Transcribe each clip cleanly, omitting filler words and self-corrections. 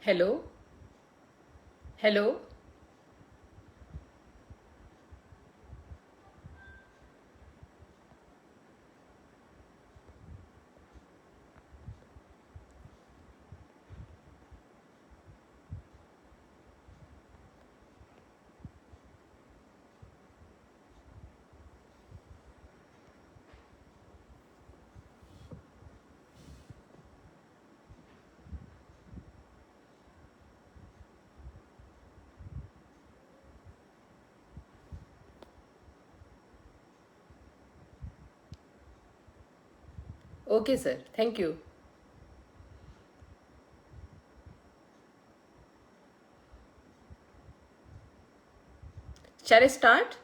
Hello, hello. Okay, sir. Thank you. Shall I start?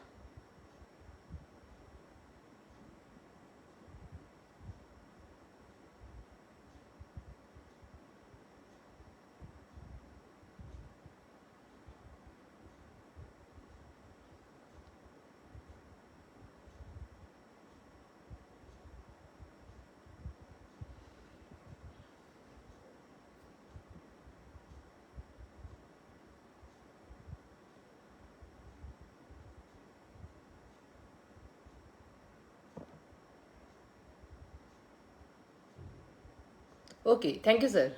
Okay, thank you, sir.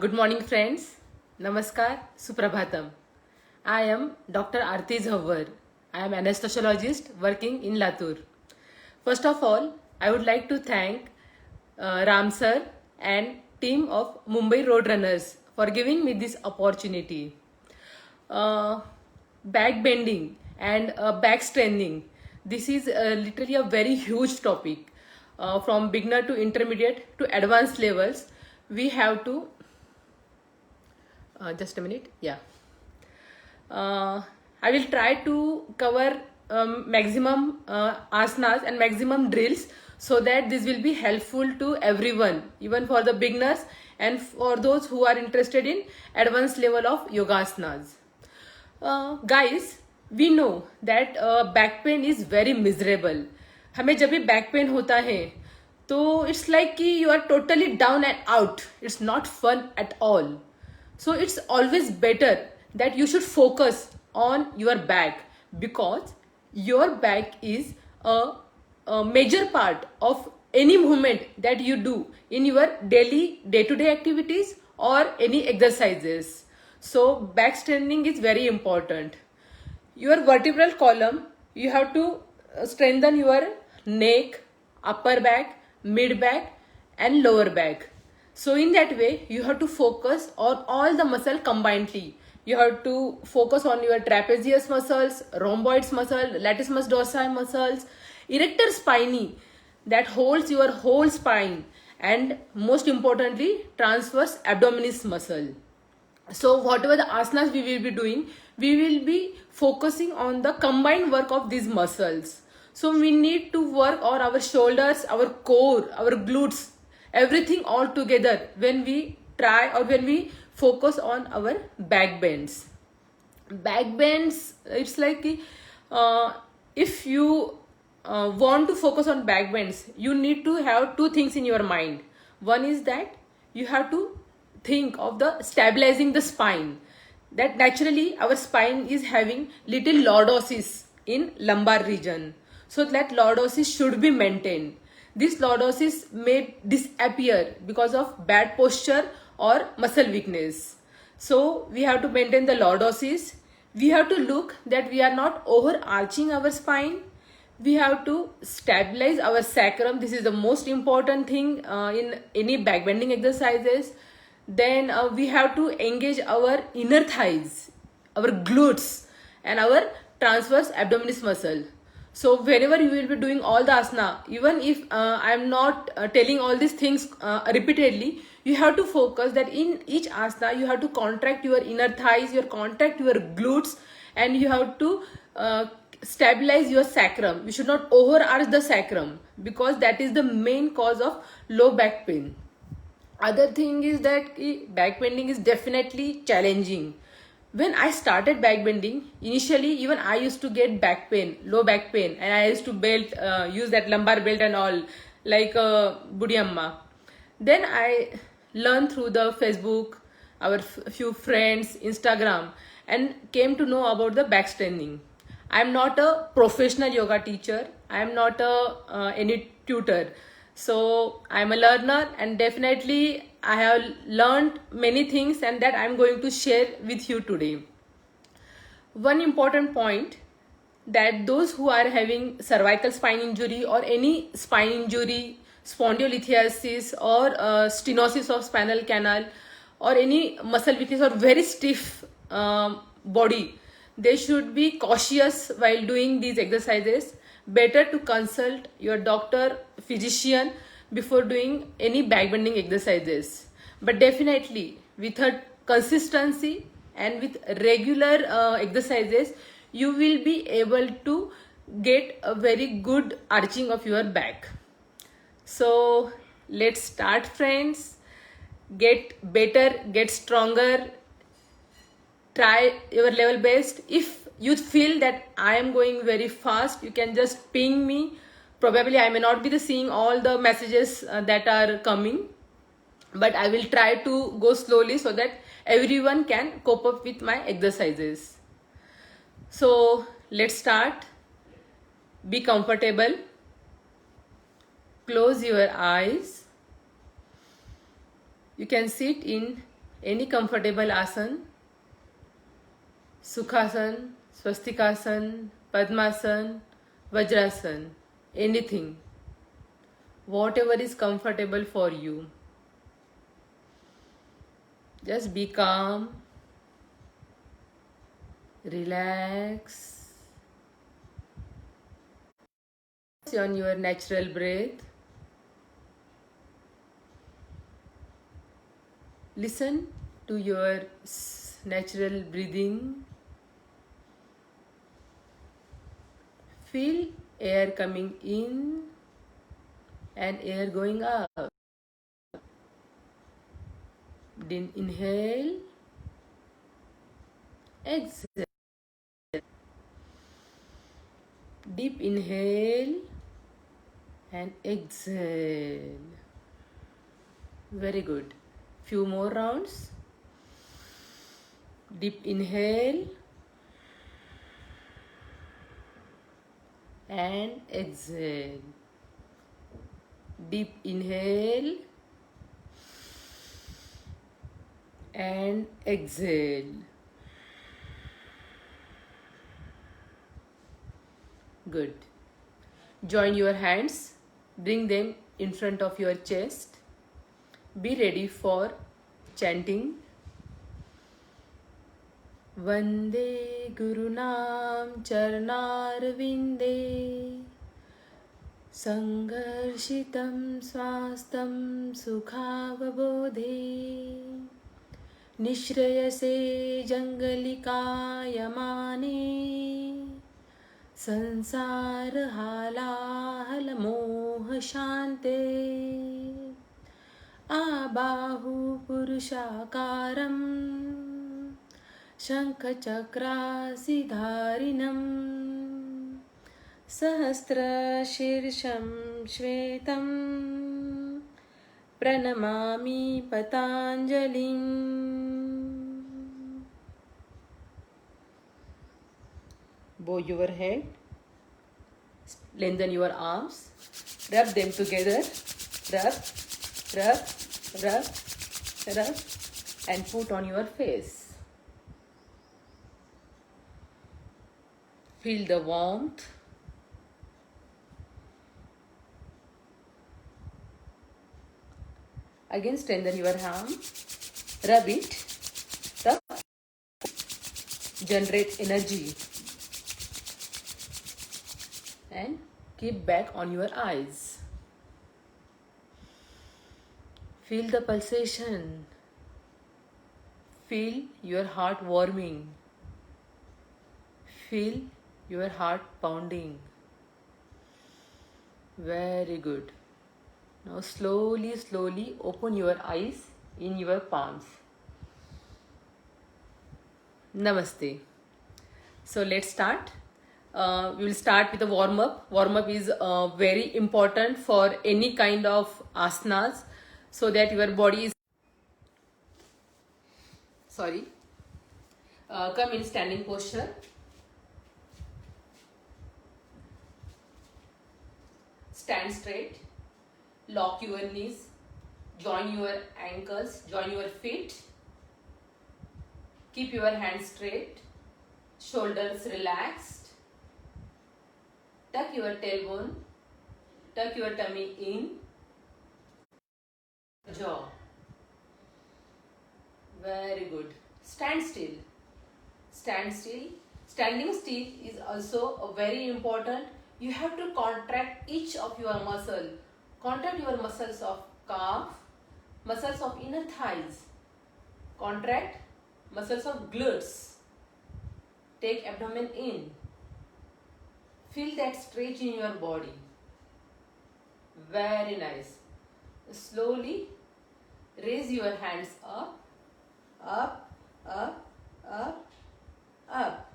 Good morning, friends. Namaskar, Suprabhatam. I am Dr. Aarti Jhawar. I am anesthesiologist working in Latur. First of all, I would like to thank Ram sir and team of Mumbai Roadrunners for giving me this opportunity. uh, back bending and back strengthening. This is literally a very huge topic. From beginner to intermediate to advanced levels, we have to just a minute. Yeah. uh, I will try to cover maximum asanas and maximum drills so that this will be helpful to everyone, even for the beginners and for those who are interested in advanced level of yogasanas. Guys, we know that back pain is very miserable. हमें जब भी back pain होता है तो it's like कि you are totally down and out. It's not fun at all. So it's always better that you should focus on your back, because your back is a major part of any movement that you do in your daily day-to-day activities or any exercises. So back strengthening is very important. Your vertebral column, you have to strengthen your neck, upper back, mid back and lower back. So in that way, you have to focus on all the muscle combinedly. You have to focus on your trapezius muscles, rhomboids muscle, latissimus dorsi muscles, erector spinae that holds your whole spine, and most importantly, transverse abdominis muscle. So whatever the asanas we will be doing, we will be focusing on the combined work of these muscles. So we need to work on our shoulders, our core, our glutes, everything all together when we try or when we focus on our back bends. Back bends, it's like if you want to focus on back bends, you need to have two things in your mind. One is that you have to think of the stabilizing the spine, that naturally our spine is having little lordosis in lumbar region, so that lordosis should be maintained. This lordosis may disappear because of bad posture or muscle weakness. So we have to maintain the lordosis. We have to look that we are not overarching our spine. We have to stabilize our sacrum. This is the most important thing in any back bending exercises. Then we have to engage our inner thighs, our glutes and our transverse abdominis muscle. So whenever you will be doing all the asana, even if I am not telling all these things repeatedly, you have to focus that in each asana you have to contract your inner thighs, you contract your glutes, and you have to stabilize your sacrum. You should not overarch the sacrum, because that is the main cause of low back pain. Other thing is that back bending is definitely challenging. When I started back bending, initially even I used to get back pain, low back pain, and I used to use that lumbar belt and all, like Budi Amma. Then I learned through the Facebook, our few friends, Instagram, and came to know about the back strengthening. I am not a professional yoga teacher. I am not a any tutor. So I am a learner, and definitely I have learned many things, and that I am going to share with you today. One important point, that those who are having cervical spine injury or any spine injury, spondylolisthesis or stenosis of spinal canal, or any muscle weakness or very stiff body, they should be cautious while doing these exercises. Better to consult your doctor, physician before doing any back bending exercises. But definitely with a consistency and with regular exercises, you will be able to get a very good arching of your back. So let's start, friends. Get better, get stronger, try your level best. If you feel that I am going very fast, you can just ping me. Probably I may not be seeing all the messages that are coming, but I will try to go slowly so that everyone can cope up with my exercises. So let's start. Be comfortable. Close your eyes. You can sit in any comfortable asan. Sukhasan, Swastikasan, Padmasan, Vajrasan, anything. Whatever is comfortable for you. Just be calm. Relax. On your natural breath. Listen to your natural breathing. Feel air coming in and air going out. Then inhale, exhale. Deep inhale and exhale. Very good. Few more rounds. Deep inhale and exhale. Deep inhale and exhale. Good. Join your hands. Bring them in front of your chest. Be ready for chanting. Vande Gurunam Charnarvinde Sangharshitam Swastam Sukhavabodhe Nishrayase Jangalikayamane Sansar Halahal Moha Shante Abahu Purushakaram Shankhachakrasiddharinam Sahasrashirsham Shvetam Pranamami Patanjalim. Bow your head, lengthen your arms, rub them together, rub, rub, rub, rub, and put on your face. Feel the warmth. Again strengthen your arm, rub it, rub, generate energy, and keep back on your eyes. Feel the pulsation. Feel your heart warming. Feel your heart pounding. Very good. Now slowly, slowly open your eyes in your palms. Namaste. So let's start. We will start with a warm-up. Warm-up is very important for any kind of asanas. so that your body is come in standing posture. Stand straight, lock your knees, join your ankles, join your feet, keep your hands straight, shoulders relaxed, tuck your tailbone, tuck your tummy in, jaw. Very good. Stand still. Stand still. Standing still is also very important. You have to contract each of your muscle. Contract your muscles of calf, muscles of inner thighs. Contract muscles of glutes. Take abdomen in. Feel that stretch in your body. Very nice. Slowly raise your hands up, up, up, up, up.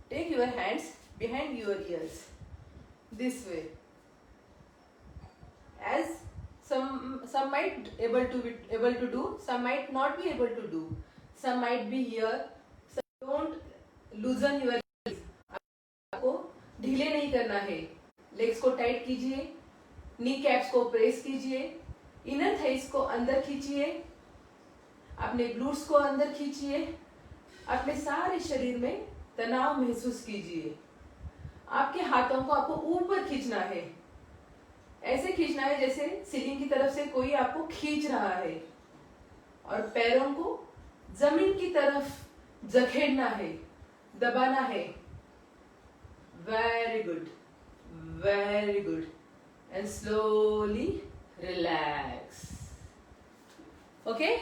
Take your hands behind your ears. This way. As some might able to do, some might not be able to do. Some might be here. So don't loosen your legs. आपको ढीले नहीं करना है. Legs को tight कीजिए. नी caps को press कीजिए. Inner thighs को अंदर खींचिए. अपने ग्लूट्स को अंदर खींचिए. अपने सारे शरीर में तनाव महसूस कीजिए. आपके हाथों को आपको ऊपर खींचना है. ऐसे खींचना है जैसे सीलिंग की तरफ से कोई आपको खींच रहा है. और पैरों को जमीन की तरफ जखेड़ना है, दबाना है. Very good, very good. And slowly relax. Okay,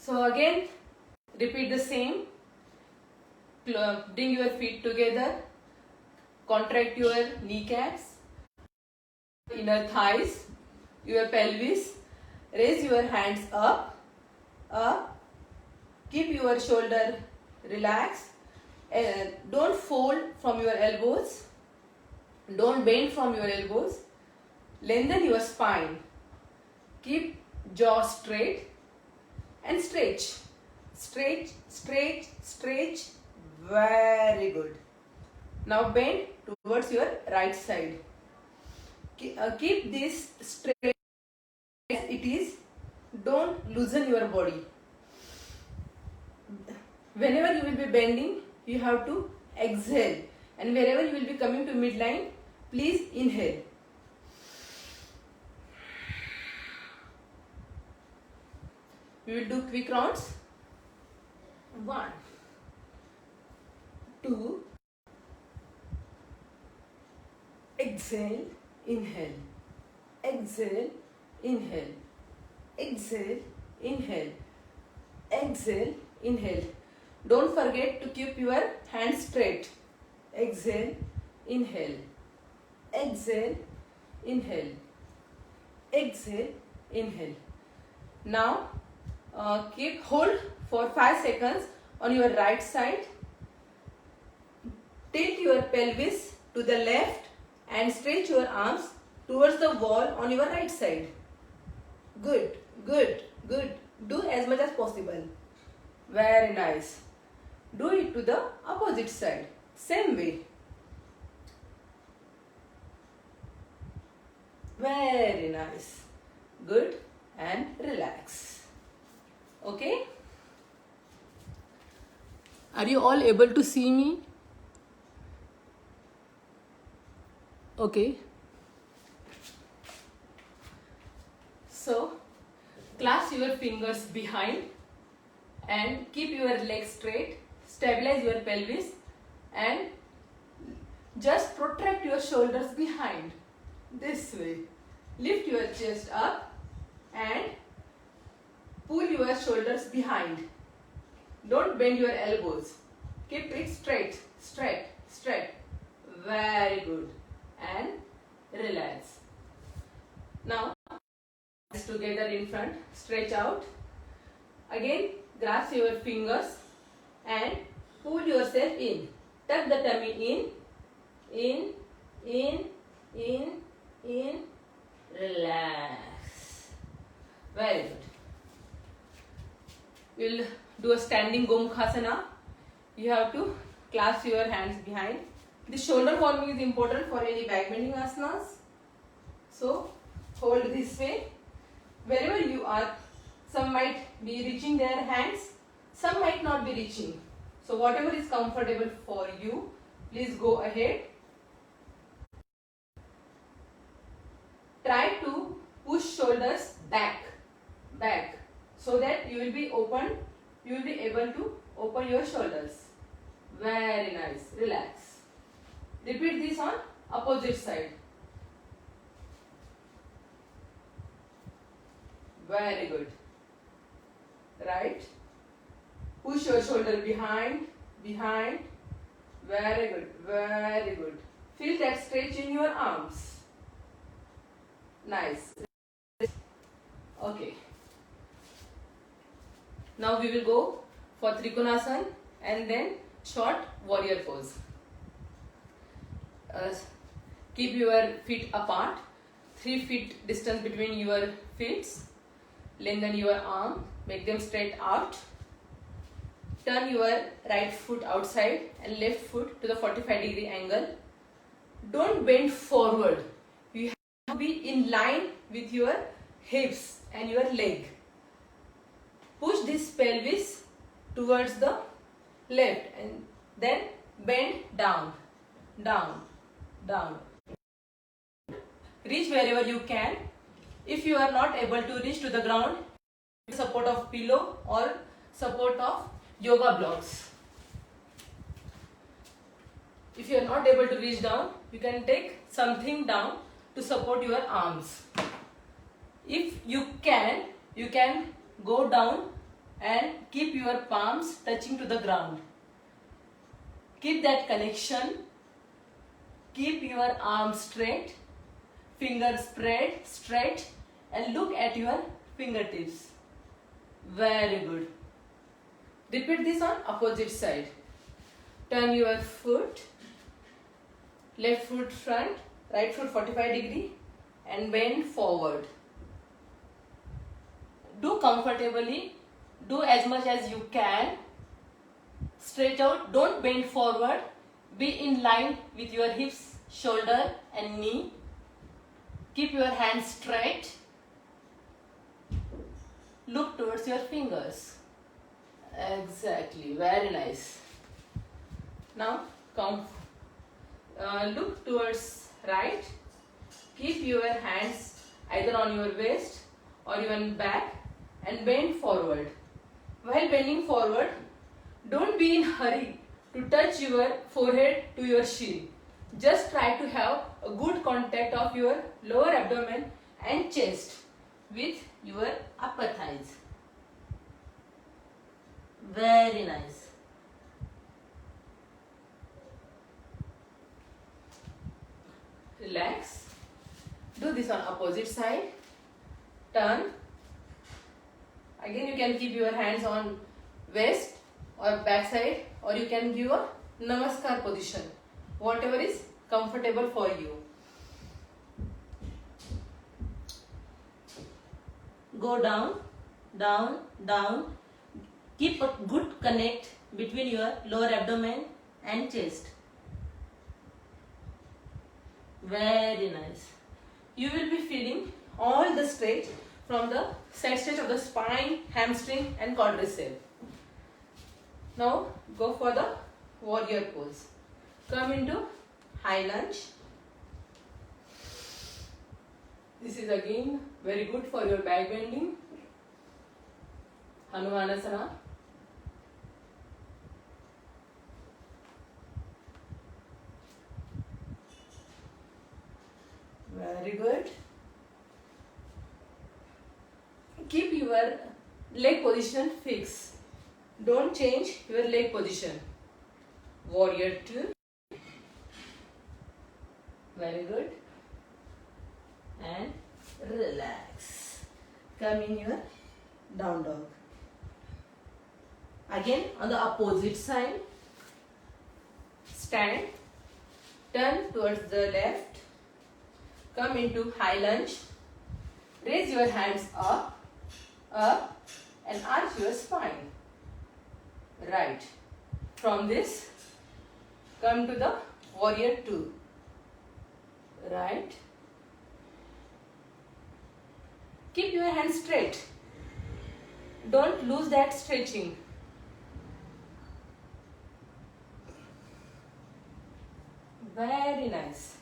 so again repeat the same. Bring your feet together. Contract your kneecaps, inner thighs, your pelvis. Raise your hands up, up. Keep your shoulder relaxed. Don't fold from your elbows. Don't bend from your elbows. Lengthen your spine. Keep jaw straight and stretch. Stretch, stretch, stretch. Very good. Now bend towards your right side. Keep this straight as it is. Don't loosen your body. Whenever you will be bending, you have to exhale. And wherever you will be coming to midline, please inhale. We will do quick rounds. 1, 2, exhale, inhale, exhale, inhale, exhale, inhale, exhale, inhale. Don't forget to keep your hands straight. Exhale, inhale, exhale, inhale, exhale, inhale. Now keep hold for 5 seconds on your right side. Tilt your pelvis to the left and stretch your arms towards the wall on your right side. Good, good, good. Do as much as possible. Very nice. Do it to the opposite side. Same way. Very nice. Good, and relax. Okay? Are you all able to see me? Okay. So, clasp your fingers behind and keep your legs straight. Stabilize your pelvis and just protract your shoulders behind. This way. Lift your chest up and pull your shoulders behind. Don't bend your elbows. Keep it straight, straight, straight. Very good. And relax. Now, hands together in front. Stretch out. Again, grasp your fingers and pull yourself in. Tuck the tummy in, in, in. Relax. Very good. We'll do a standing Gomukhasana. You have to clasp your hands behind. The shoulder forming is important for any back bending asanas. So hold this way. Wherever you are, some might be reaching their hands, some might not be reaching. So whatever is comfortable for you, please go ahead. Try to push shoulders back, so that you will be able to open your shoulders. Very nice. Relax. Repeat this on opposite side. Very good. Right. Push your shoulder behind. Very good. Feel that stretch in your arms. Nice. Okay. Now we will go for Trikonasana and then short warrior pose. Keep your feet apart, 3 feet distance between your feet. Lengthen your arm, make them straight out. Turn your right foot outside and left foot to the 45-degree angle. Don't bend forward. You have to be in line with your hips and your leg. Push this pelvis towards the left and then bend down. Reach wherever you can. If you are not able to reach to the ground, support of pillow or support of yoga blocks. If you are not able to reach down, you can take something down to support your arms. If you can go down and keep your palms touching to the ground. Keep that connection. Keep your arms straight, fingers spread straight, and look at your fingertips. Very good. Repeat this on opposite side. Turn your foot, left foot front, right foot 45-degree and bend forward. Do comfortably, do as much as you can. Straight out, don't bend forward. Be in line with your hips, shoulder and knee. Keep your hands straight. Look towards your fingers. Exactly, very nice. Now come, look towards right. Keep your hands either on your waist or even back and bend forward. While bending forward, don't be in hurry to touch your forehead to your shin. Just try to have a good contact of your lower abdomen and chest with your upper thighs. Very nice. Relax. Do this on opposite side. Turn. Again you can keep your hands on waist or back side, or you can give a namaskar position. Whatever is comfortable for you. Go down, down, down. Keep a good connect between your lower abdomen and chest. Very nice. You will be feeling all the stretch from the side stretch of the spine, hamstring and quadricep. Now go for the warrior pose. Come into high lunge. This is again very good for your back bending. Hanumanasana. Very good. Keep your leg position fixed. Don't change your leg position. Warrior 2. Very good. And relax. Come in your down dog. Again on the opposite side. Stand. Turn towards the left. Come into high lunge. Raise your hands up. up and arch your spine. Right. From this, come to the warrior two. Right. Keep your hands straight. Don't lose that stretching. Very nice.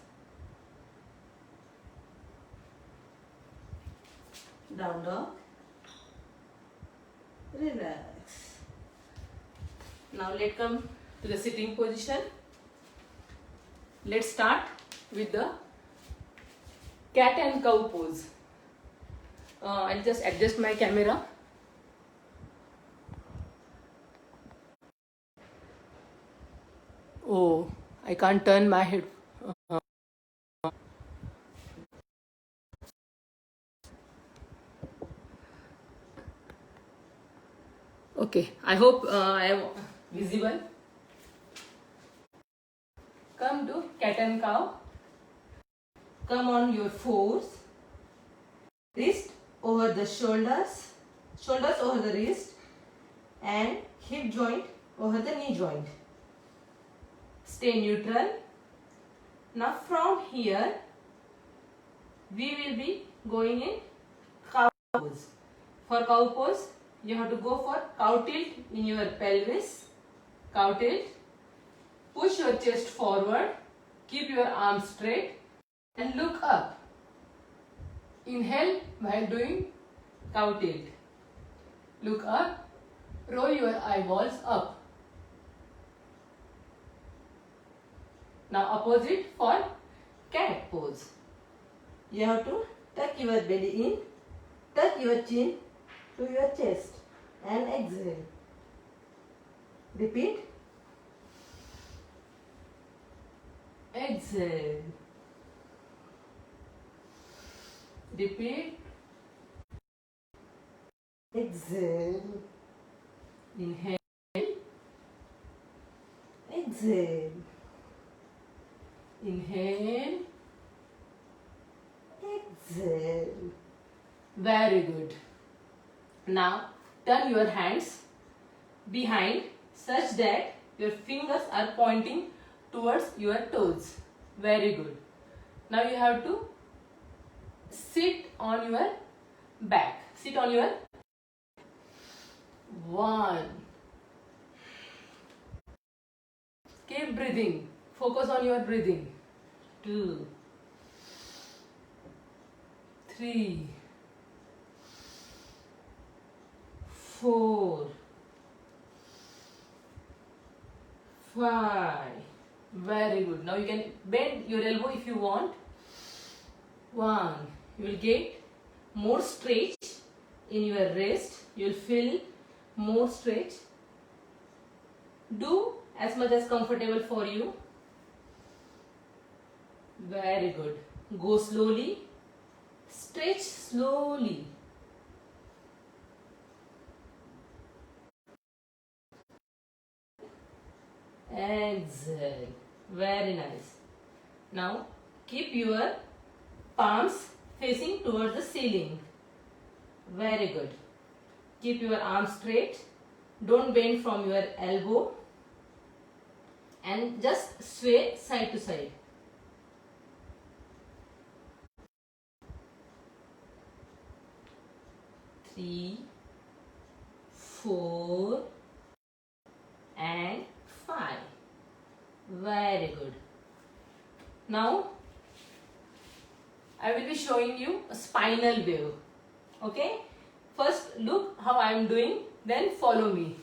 Down dog. Relax. Now let's come to the sitting position. Let's start with the cat and cow pose. I'll just adjust my camera. Oh, I can't turn my head. Okay, I hope I am visible. Come to cat and cow. Come on your fours. Wrist over the shoulders. Shoulders over the wrist. And hip joint over the knee joint. Stay neutral. Now from here, we will be going in cow pose. For cow pose, you have to go for cow tilt in your pelvis. Cow tilt. Push your chest forward. Keep your arms straight and look up. Inhale while doing cow tilt. Look up. Roll your eyeballs up. Now opposite for cat pose. You have to tuck your belly in, tuck your chin to your chest and exhale. Repeat. Exhale. Repeat. Exhale. Inhale. Exhale. Inhale. Exhale. Very good. Now turn your hands behind such that your fingers are pointing towards your toes. Very good. Now you have to sit on your back. Sit on your one. Keep breathing. Focus on your breathing. 2, 3, 4, 5. Very good. Now you can bend your elbow if you want. 1. You will get more stretch in your wrist. You will feel more stretch. Do as much as comfortable for you. Very good. Go slowly. Stretch slowly. Exhale. Very nice. Now keep your palms facing towards the ceiling. Very good. Keep your arms straight. Don't bend from your elbow. And just sway side to side. Three, 4, and 5. Very good. Now I will be showing you a spinal wave. Okay. First look how I am doing, then follow me.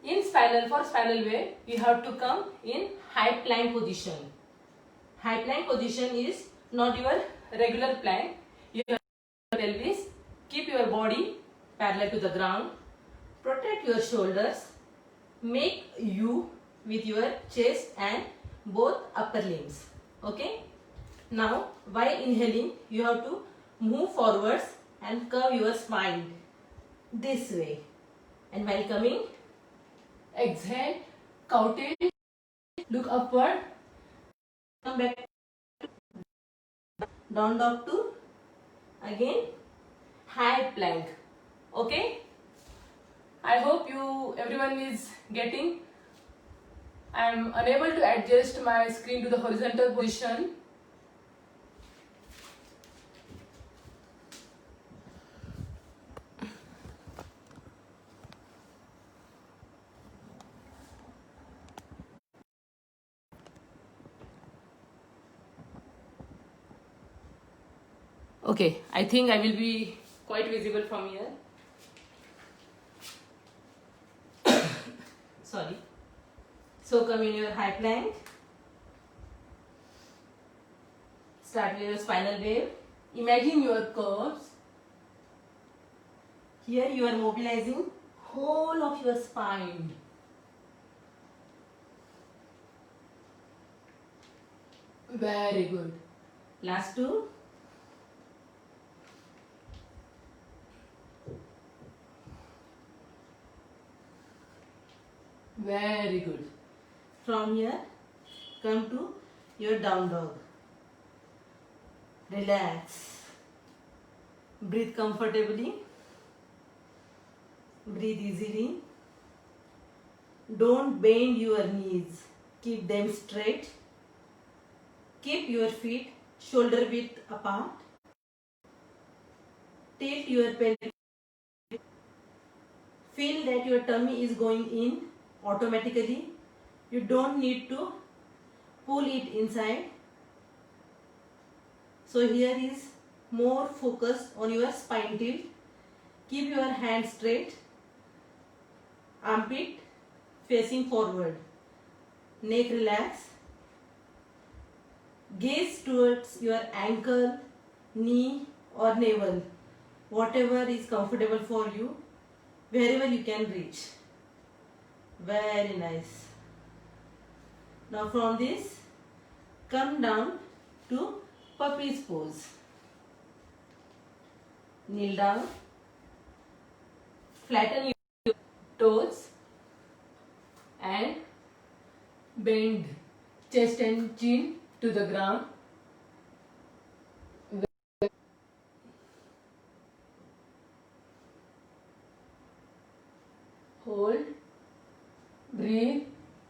In for spinal wave, you have to come in high plank position. High plank position is not your regular plank. You have pelvis. Keep your body parallel to the ground. Protect your shoulders. Make U with your chest and both upper limbs. Okay. Now while inhaling, you have to move forwards and curve your spine this way. And while coming, exhale, cow tail, look upward, come back, down dog to again high plank. Okay, I hope everyone is getting. I am unable to adjust my screen to the horizontal position. Okay, I think I will be quite visible from here. Sorry. So come in your high plank. Start with your spinal wave. Imagine your curves. Here you are mobilizing whole of your spine. Very good. Last two. Very good. From here, come to your down dog. Relax. Breathe comfortably. Breathe easily. Don't bend your knees. Keep them straight. Keep your feet shoulder width apart. Tilt your pelvis. Feel that your tummy is going in automatically. You don't need to pull it inside. So here is more focus on your spine tilt. Keep your hand straight. Armpit facing forward. Neck relax. Gaze towards your ankle, knee or navel. Whatever is comfortable for you. Wherever you can reach. Very nice. Now from this, come down to puppy's pose. Kneel down. Flatten your toes and bend chest and chin to the ground. Hold. Breathe.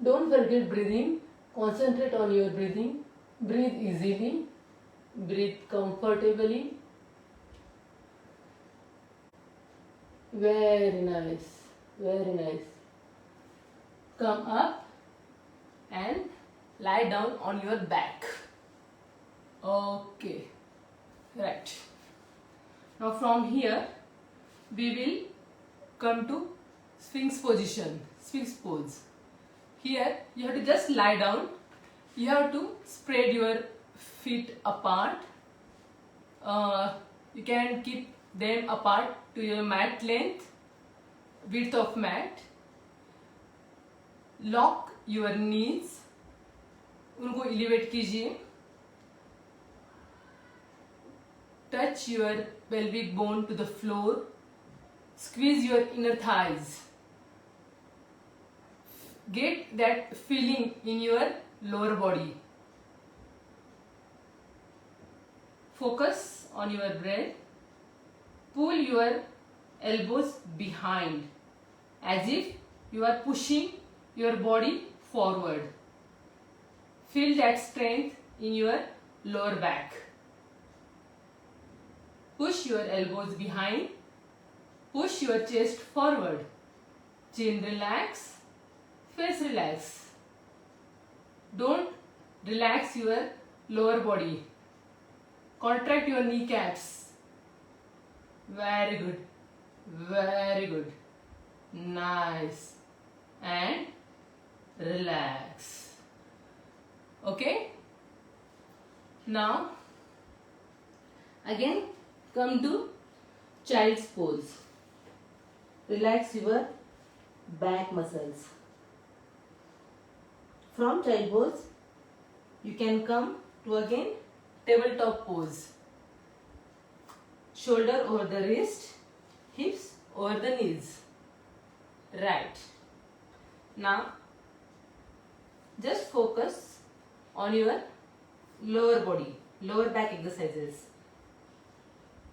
Don't forget breathing. Concentrate on your breathing. Breathe easily. Breathe comfortably. Very nice. Very nice. Come up and lie down on your back. Okay. Right. Now from here we will come to Sphinx position. Sphinx pose. Here you have to just lie down. You have to spread your feet apart. You can keep them apart to your mat length, width of mat. Lock your knees. उनको elevate कीजिए. Touch your pelvic bone to the floor. Squeeze your inner thighs. Get that feeling in your lower body. Focus on your breath. Pull your elbows behind as if you are pushing your body forward. Feel that strength in your lower back. Push your elbows behind. Push your chest forward. Chin relax. Face relax. Don't relax your lower body. Contract your kneecaps. Very good. Very good. Nice. And relax. Okay? Now, again come to child's pose. Relax your back muscles. From child pose, you can come to again tabletop pose. Shoulder over the wrist, hips over the knees. Right. Now, just focus on your lower body, lower back exercises.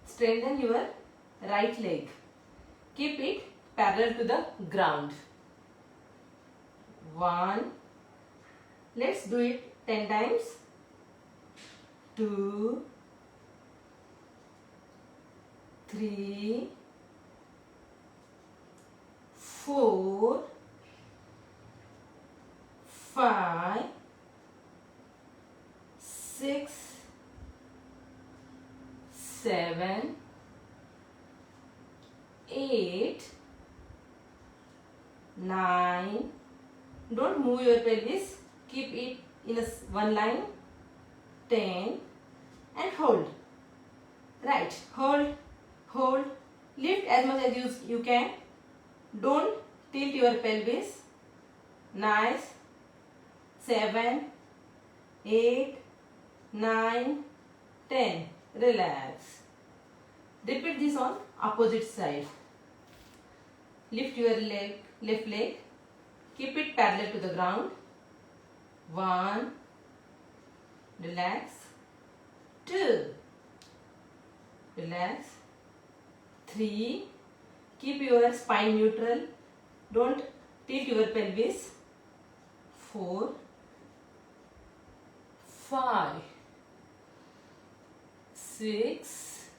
Strengthen your right leg. Keep it parallel to the ground. 1. Let's do it 10 times. 2, 3, 4, 5, 6, 7, 8, 9. Don't move your pelvis. Keep it in one line. 10 and hold. Right. Hold. Hold. Lift as much as you can. Don't tilt your pelvis. Nice. 7, 8, 9, 10. Relax. Repeat this on opposite side. Lift your leg, left leg. Keep it parallel to the ground. 1. Relax. 2. Relax. 3. Keep your spine neutral. Don't tilt your pelvis. 4. 5. 6.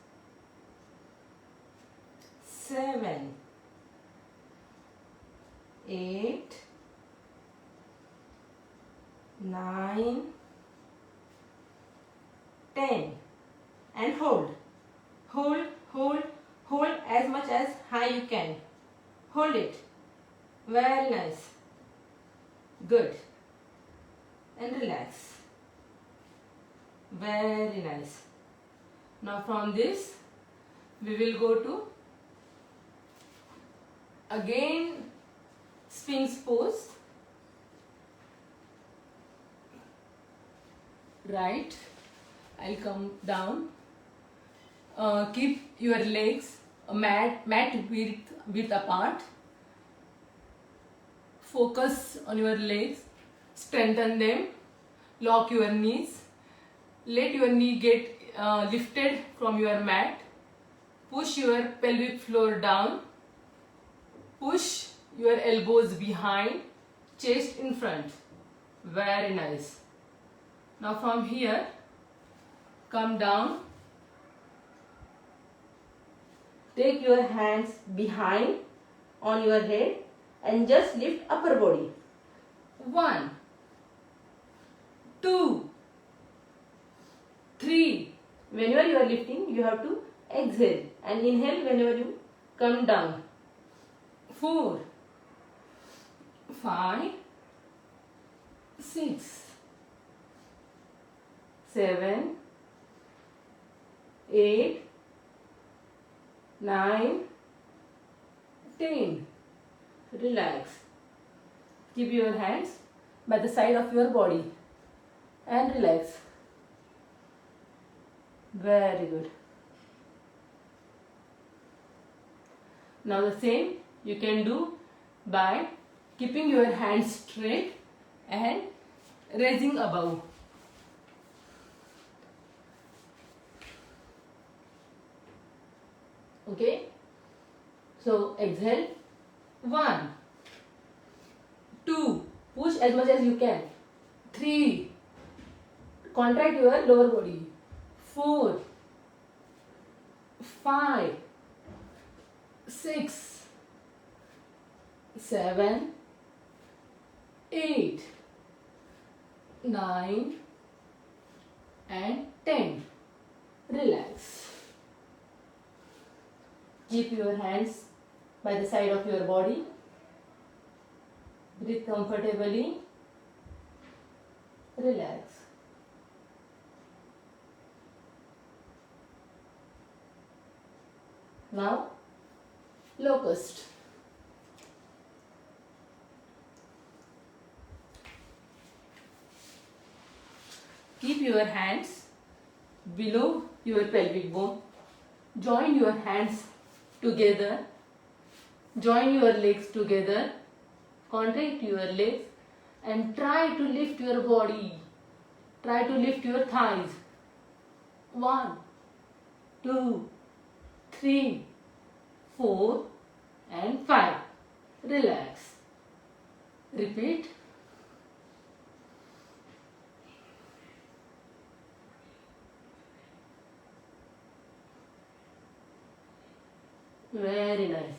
7. 8. 9, 10 and hold. Hold, hold, hold as much as high you can. Hold it. Very nice. Good. And relax. Very nice. Now from this we will go to again Sphinx pose. Right, I'll come down. Keep your legs mat width apart. Focus on your legs. Strengthen them. Lock your knees. Let your knee get lifted from your mat. Push your pelvic floor down. Push your elbows behind. Chest in front. Very nice. Now from here, come down. Take your hands behind on your head and just lift upper body. 1, 2, 3. Whenever you are lifting, you have to exhale and inhale whenever you come down. 4, 5, 6, 7, 8, 9, 10. Relax. Keep your hands by the side of your body and relax. Very good. Now the same you can do by keeping your hands straight and raising above. Okay, so exhale. 1, 2, push as much as you can. 3, contract your lower body. 4, 5, 6, 7, 8, 9 and 10. Relax. Keep your hands by the side of your body. Breathe comfortably. Relax. Now, locust. Keep your hands below your pelvic bone. Join your hands together. Join your legs together. Contract your legs and try to lift your body. Try to lift your thighs. 1, 2, 3, 4, and 5. Relax. Repeat. Very nice.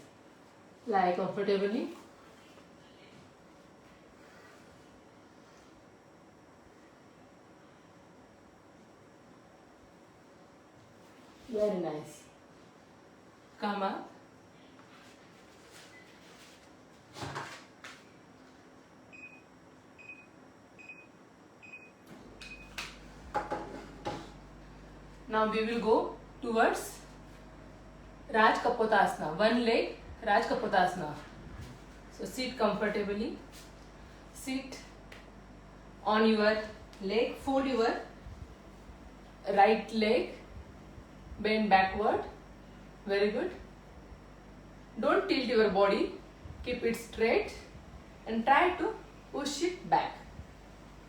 Lie comfortably. Very nice. Come up. Now we will go towards Raj Kapotasana. One leg Raj Kapotasana. So sit comfortably. Sit on your leg. Fold your right leg. Bend backward. Very good. Don't tilt your body. Keep it straight and try to push it back.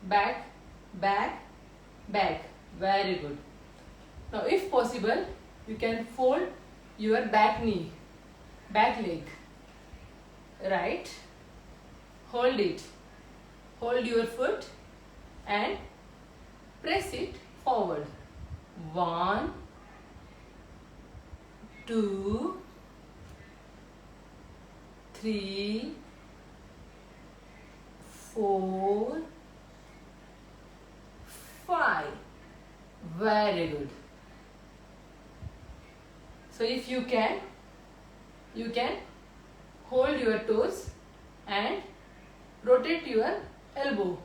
Back, back, back. Very good. Now if possible, you can fold your back knee, back leg. Right. Hold it. Hold your foot and press it forward. 1, 2, 3, 4, 5. Very good. So if you can hold your toes and rotate your elbow.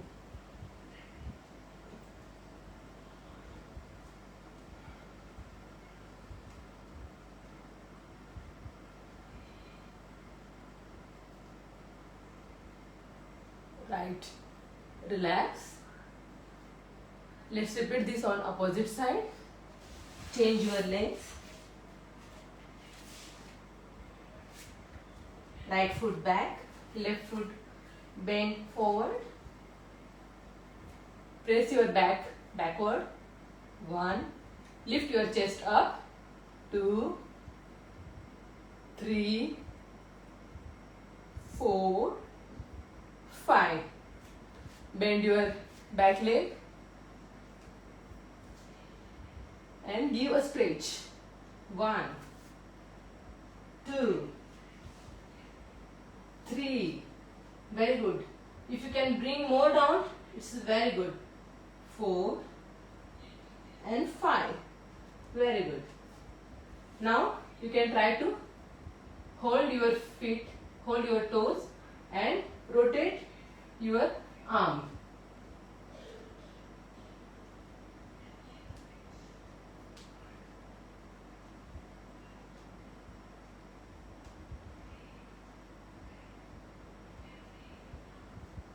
Right. Relax. Let's repeat this on opposite side. Change your legs. Right foot back, left foot bend forward. Press your back backward. 1. Lift your chest up. 2, 3, 4, 5. Bend your back leg and give a stretch. 1, 2, 3. Very good. If you can bring more down, it's very good. 4 and 5. Very good. Now you can try to hold your feet, hold your toes and rotate your arm.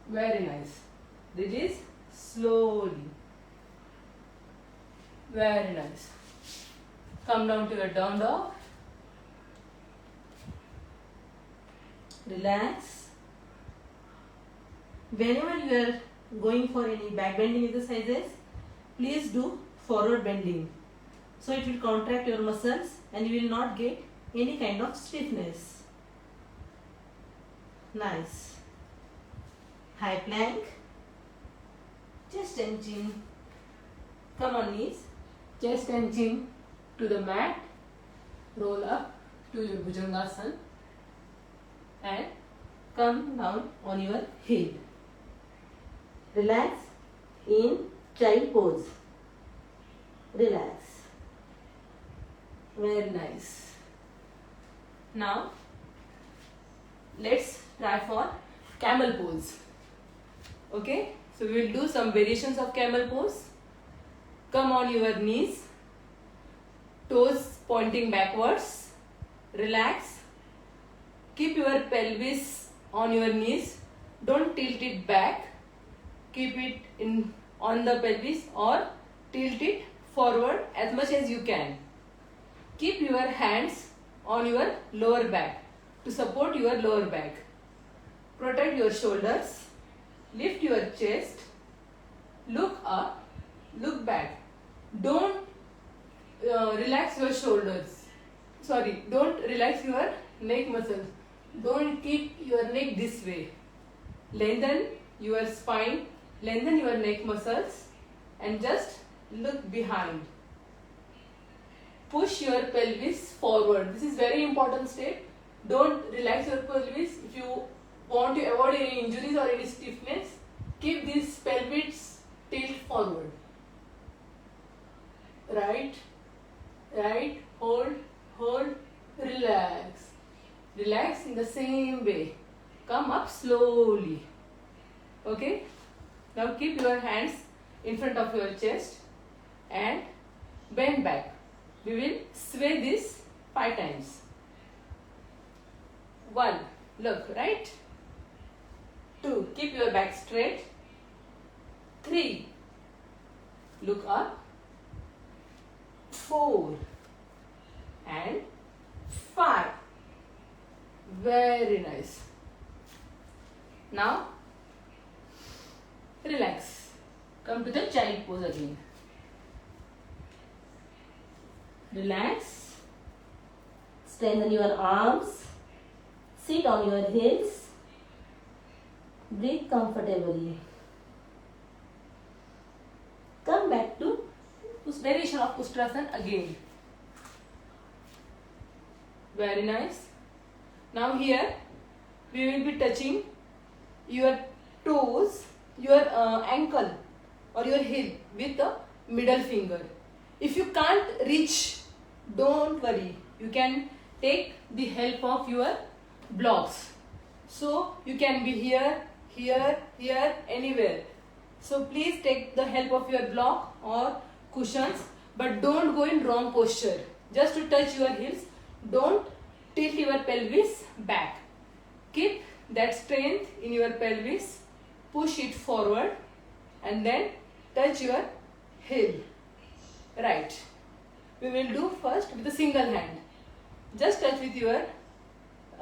Very nice. Release slowly. Very nice. Come down to your down dog. Relax. Whenever you are going for any back bending exercises, please do forward bending. So it will contract your muscles and you will not get any kind of stiffness. Nice. High plank. Chest and chin. Come on knees. Chest and chin to the mat. Roll up to your Bhujangasana and come down on your heel. Relax in child pose. Relax. Very nice. Now let's try for camel pose. Okay, so we will do some variations of camel pose. Come on your knees, toes pointing backwards. Relax. Keep your pelvis on your knees. Don't tilt it back. Keep it in on the pelvis or tilt it forward as much as you can. Keep your hands on your lower back to support your lower back. Protect your shoulders. Lift your chest. Look up. Look back. Don't relax your shoulders. Don't relax your neck muscles. Don't keep your neck this way. Lengthen your spine, lengthen your neck muscles and just look behind. Push your pelvis forward. This is very important step. Don't relax your pelvis. If you want to avoid any injuries or any stiffness, keep this pelvis tilt forward. Right, right, hold, hold, relax. Relax in the same way. Come up slowly. Okay? Now keep your hands in front of your chest and bend back. We will sway this 5 times. 1. Look, right? 2. Keep your back straight. 3. Look up. 4. And 5. Very nice. Now, relax. Come to the child pose again. Relax. Strengthen your arms. Sit on your heels. Breathe comfortably. Come back to Variation of Ustrasana again. Very nice. Now here we will be touching your toes, your ankle or your heel with the middle finger. If you can't reach, don't worry. You can take the help of your blocks. So you can be here, here, here, anywhere. So please take the help of your block or cushions, but don't go in wrong posture. Just to touch your heels, don't tilt your pelvis back. Keep that strength in your pelvis, push it forward and then touch your heel. Right. We will do first with a single hand. Just touch with your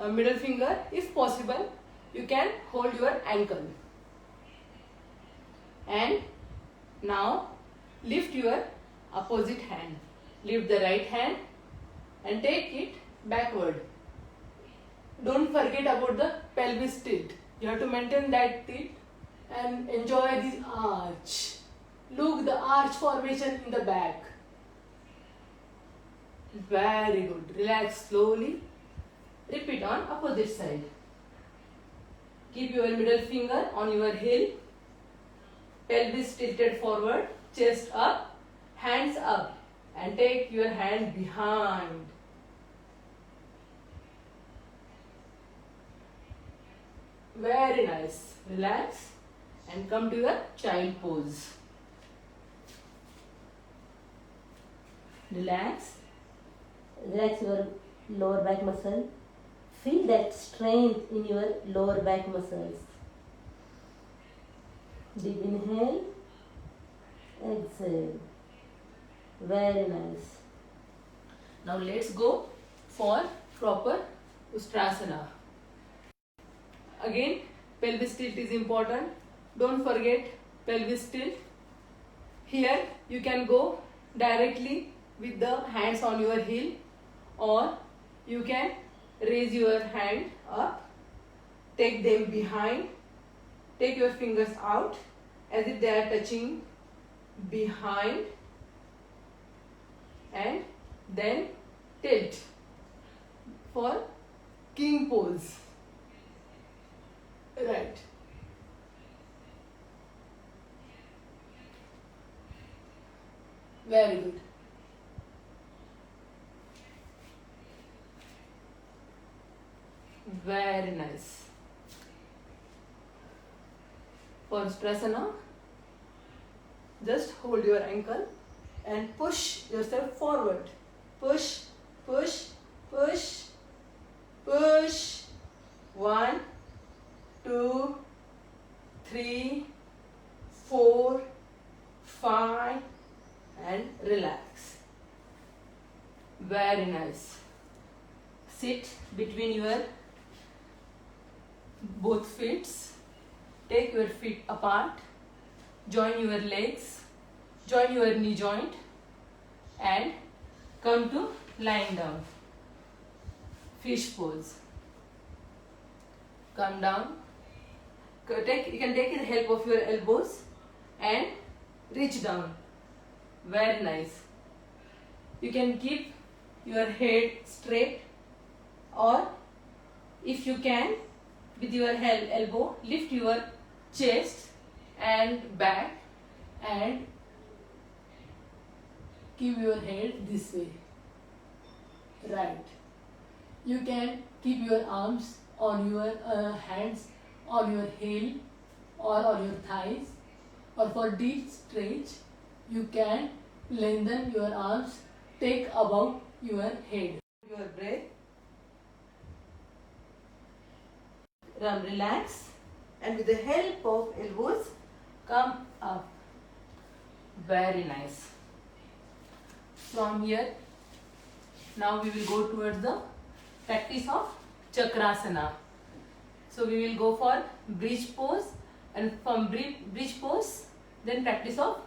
middle finger. If possible, you can hold your ankle. And now lift your opposite hand. Lift the right hand and take it backward. Don't forget about the pelvis tilt. You have to maintain that tilt and enjoy this arch. Look, the arch formation in the back. Very good. Relax slowly. Repeat on opposite side. Keep your middle finger on your heel. Pelvis tilted forward. Chest up. Hands up. And take your hand behind. Very nice. Relax and come to your child pose. relax. Relax your lower back muscle. Feel that strength in your lower back muscles. Deep inhale. Exhale. Very nice. Now let's go for proper Ustrasana. Again, pelvis tilt is important. Don't forget pelvis tilt. Here you can go directly with the hands on your heel, or you can raise your hand up, take them behind, take your fingers out as if they are touching behind, and then tilt for king pose. Right. Very good. Very nice. For Ustrasana, just hold your ankle and push yourself forward. Push, push, push, push. 1, 2, 3, 4, 5, and relax. Very nice. Sit between your both feet. Take your feet apart. Join your legs. Join your knee joint. And come to lying down. Fish pose. come down. You can take the help of your elbows and reach down. Very nice. You can keep your head straight, or if you can, with your elbow, lift your chest and back and keep your head this way. Right. You can keep your arms on your hands on your heel or on your thighs, or for deep stretch you can lengthen your arms, take above your head. Your breath. Relax, and with the help of elbows come up. Very nice. From here, now we will go towards the practice of Chakrasana. So we will go for bridge pose, and from bridge pose then practice of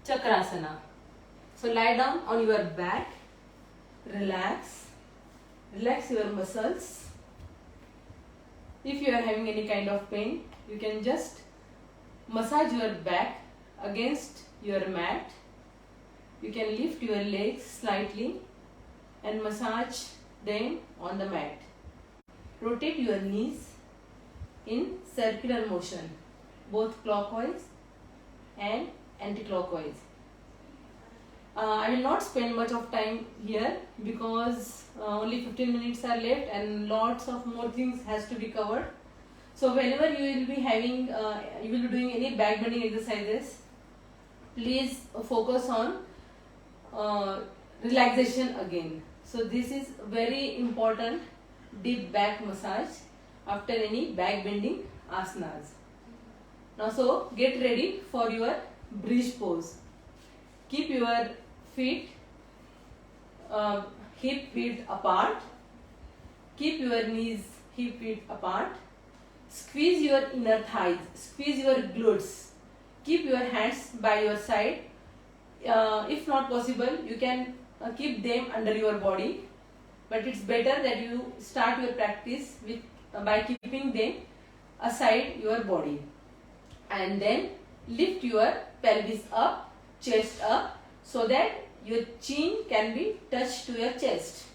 Chakrasana. So lie down on your back, relax your muscles. If you are having any kind of pain, you can just massage your back against your mat. You can lift your legs slightly and massage them on the mat. Rotate your knees in circular motion, both clockwise and anti-clockwise. I will not spend much of time here because only 15 minutes are left and lots of more things has to be covered. So whenever you will be having, you will be doing any back bending exercises, please focus on relaxation again. So this is very important, deep back massage after any back bending asanas. Now so get ready for your bridge pose. Keep your feet hip width apart. Keep your knees hip width apart. Squeeze your inner thighs. Squeeze your glutes. Keep your hands by your side. If not possible, you can keep them under your body. But it's better that you start your practice with by keeping them aside your body. And then lift your pelvis up, chest up, so that your chin can be touched to your chest.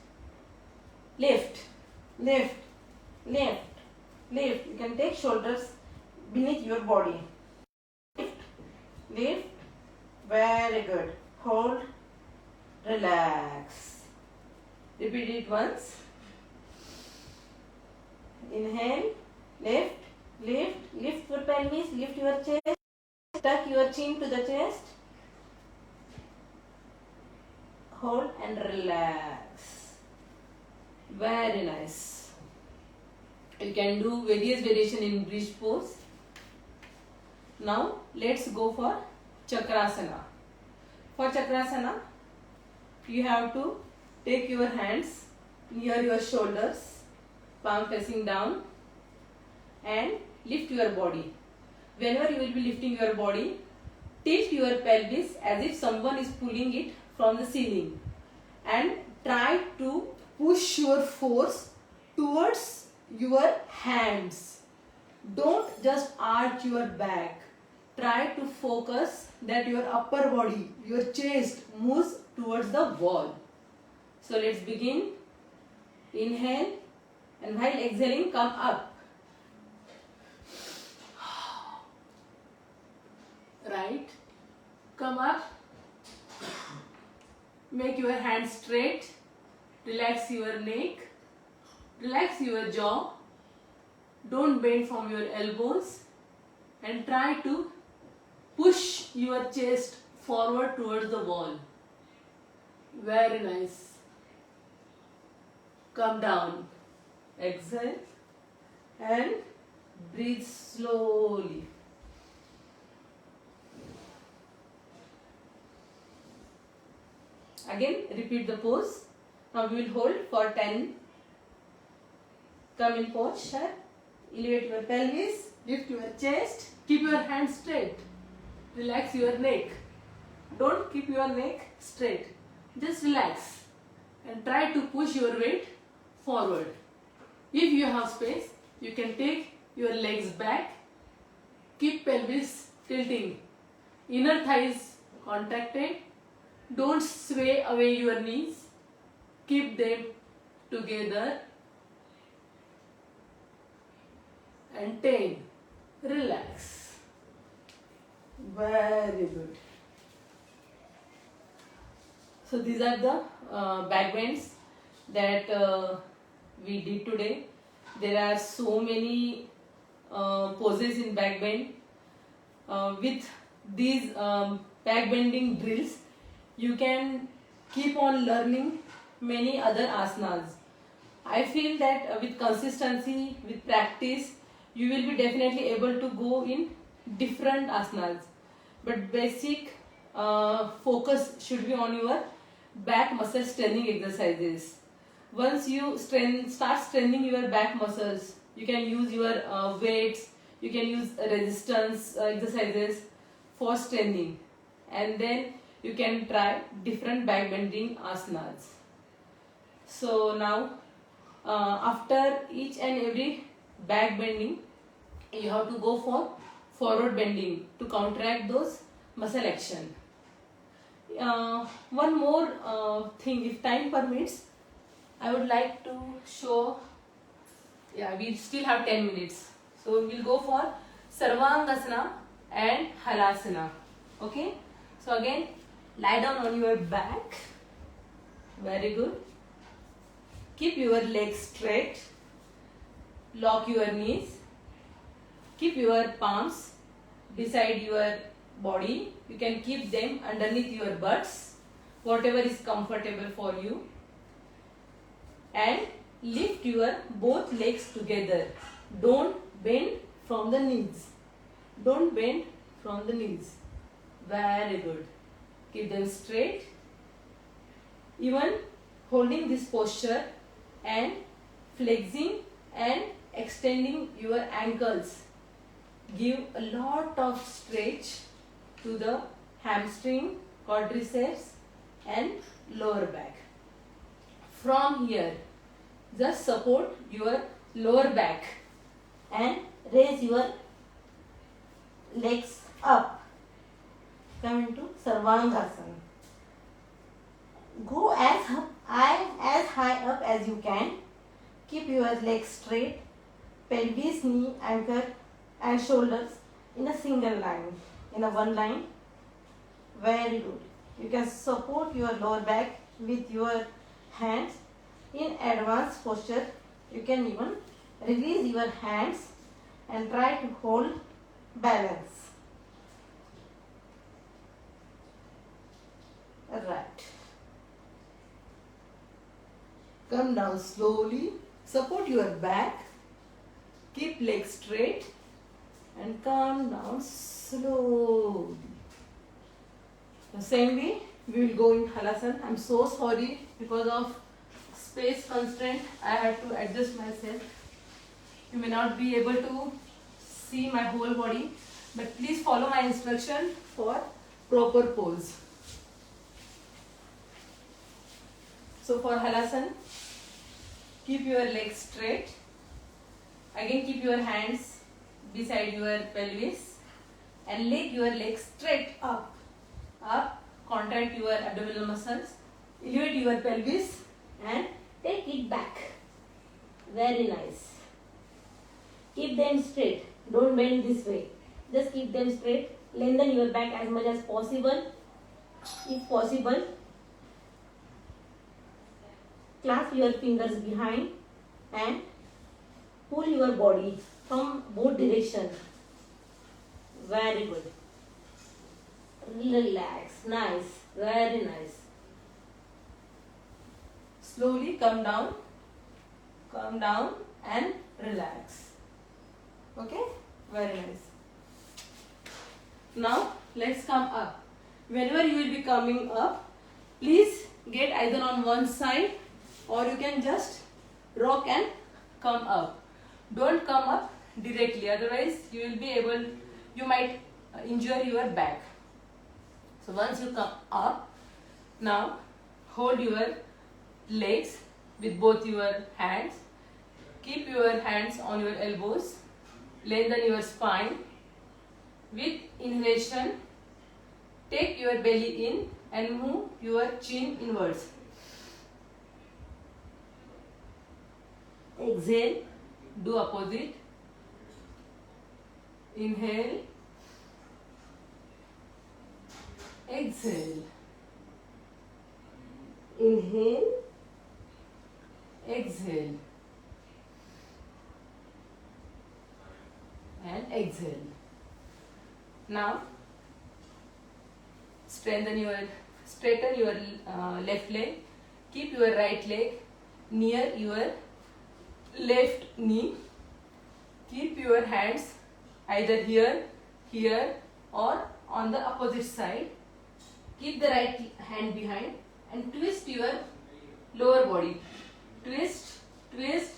Lift, lift, lift, lift. You can take shoulders beneath your body. Lift, lift. Very good. Hold, relax. Repeat it once. Inhale, lift, lift, lift your pelvis, lift your chest, tuck your chin to the chest. Hold and relax. Very nice. You can do various variation in bridge pose. Now let's go for Chakrasana. For Chakrasana, you have to take your hands near your shoulders, palm facing down, and lift your body. Whenever you will be lifting your body, tilt your pelvis as if someone is pulling it from the ceiling, and try to push your force towards your hands. Don't just arch your back. Try to focus that your upper body, your chest moves towards the wall. So let's begin. Inhale, and while exhaling, come up. Right. Come up. Make your hands straight. Relax your neck. Relax your jaw. Don't bend from your elbows. And try to push your chest forward towards the wall. Very nice. Come down. Exhale. And breathe slowly. Again, repeat the pose. Now we will hold for 10. Come in posture. Elevate your pelvis. Lift your chest. Keep your hands straight. Relax your neck. Don't keep your neck straight. Just relax. And try to push your weight forward. If you have space, you can take your legs back. Keep pelvis tilting. Inner thighs contracted. Don't sway away your knees. Keep them together. And 10. Relax. Very good. So these are the back bends that we did today. There are so many poses in back bend. With these back bending drills, you can keep on learning many other asanas. I feel that with consistency, with practice, you will be definitely able to go in different asanas. But basic focus should be on your back muscle strengthening exercises. Once you start strengthening your back muscles, you can use your weights, you can use resistance exercises for strengthening, and then you can try different back bending asanas. So now after each and every back bending, you have to go for forward bending to counteract those muscle action. One more thing, if time permits, I would like to show. Yeah, we still have 10 minutes. So we'll go for Sarvangasana and Halasana. Okay? So again, lie down on your back. Very good. Keep your legs straight. Lock your knees. Keep your palms beside your body. You can keep them underneath your butts, whatever is comfortable for you. And lift your both legs together. Don't bend from the knees. Don't bend from the knees. Very good. Keep them straight. Even holding this posture and flexing and extending your ankles. Give a lot of stretch to the hamstring, quadriceps and lower back. From here, just support your lower back And raise your legs up. Come into Sarvangasana. Go as high up as you can. Keep your legs straight. Pelvis, knee, ankle and shoulders in a single line. In a one line. Very good. You can support your lower back with your hands. In advanced posture, you can even release your hands and try to hold balance. Right. Come down slowly. Support your back. Keep legs straight and come down slowly. The same way we will go in Halasana. I'm so sorry, because of space constraint I have to adjust myself. You may not be able to see my whole body, but please follow my instruction for proper pose. So for Halasana, keep your legs straight. Again, keep your hands beside your pelvis and lift your legs straight up. Contract your abdominal muscles. Elevate your pelvis And take it back. Very nice. Keep them straight. Don't bend this way. Just keep them straight. Lengthen your back as much as possible. If possible, clasp your fingers behind and pull your body from both directions. Very good. Relax. Nice. Very nice. slowly come down and relax. Okay, very nice. Now let's come up. Whenever you will be coming up, please get either on one side or you can just rock and come up. Don't come up directly, otherwise you might injure your back. So once you come up, now hold your legs with both your hands. Keep your hands on your elbows lengthen your spine. With inhalation, take your belly in and move your chin inwards. Exhale, do opposite. Inhale, exhale. Inhale, exhale, and exhale. Now, straighten your left leg. Keep your right leg near your left knee. Keep your hands either here, here, or on the opposite side. Keep the right hand behind and twist your lower body. Twist, twist,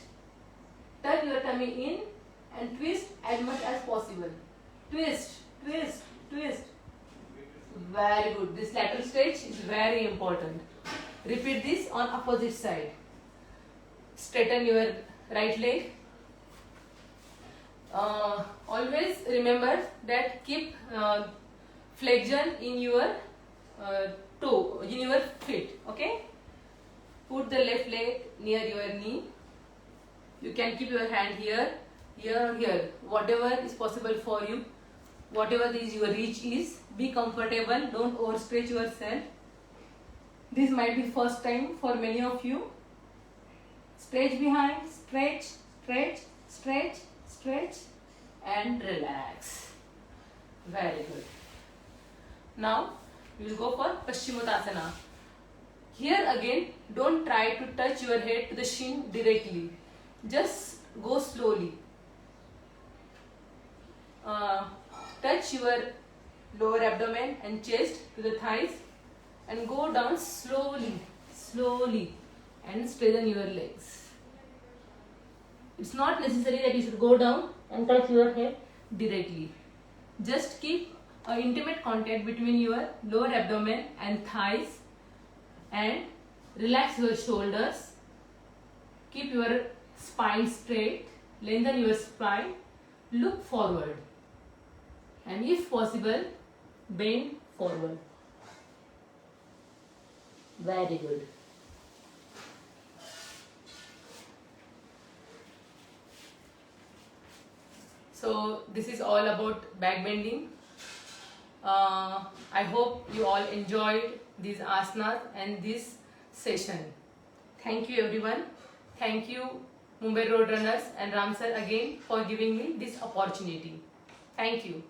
tuck your tummy in and twist as much as possible. Twist, twist, twist. Very good. This lateral stretch is very important. Repeat this on opposite side. Straighten your right leg. Always remember that keep flexion in your toe, in your feet. Okay. Put the left leg near your knee. You can keep your hand here, here, here. Whatever is possible for you. Whatever is your reach is. Be comfortable. Don't overstretch yourself. This might be first time for many of you. Stretch behind, stretch, stretch, stretch, stretch, and relax. Very good. Now we will go for Paschimottanasana. Here again, don't try to touch your head to the shin directly. Just go slowly. Touch your lower abdomen and chest to the thighs and go down slowly, slowly, and straighten your legs. It's not necessary that you should go down and touch your head directly. Just keep an intimate contact between your lower abdomen and thighs and relax your shoulders. Keep your spine straight, lengthen your spine, look forward, and if possible, bend forward. Very good. So this is all about back bending. I hope you all enjoyed these asanas and this session. Thank you everyone. Thank you Mumbai Road Runners and Ram sir again for giving me this opportunity. Thank you.